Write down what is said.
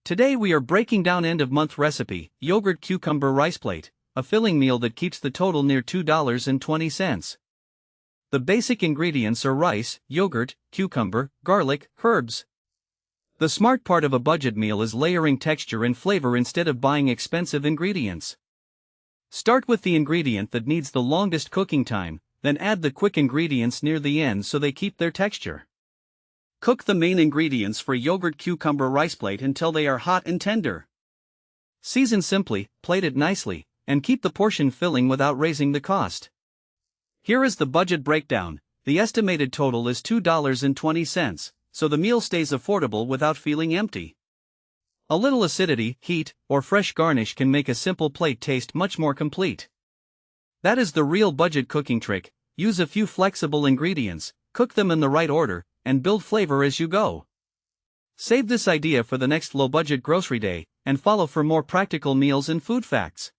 Today we are breaking down end-of-month recipe, yogurt cucumber rice plate, a filling meal that keeps the total near $2.20. The basic ingredients are rice, yogurt, cucumber, garlic, herbs. The smart part of a budget meal is layering texture and flavor instead of buying expensive ingredients. Start with the ingredient that needs the longest cooking time, then add the quick ingredients near the end so they keep their texture. Cook the main ingredients for yogurt cucumber rice plate until they are hot and tender. Season simply, plate it nicely, and keep the portion filling without raising the cost. Here is the budget breakdown. The estimated total is $2.20, so the meal stays affordable without feeling empty. A little acidity, heat, or fresh garnish can make a simple plate taste much more complete. That is the real budget cooking trick. Use a few flexible ingredients, cook them in the right order, and build flavor as you go. Save this idea for the next low-budget grocery day, and follow for more practical meals and food facts.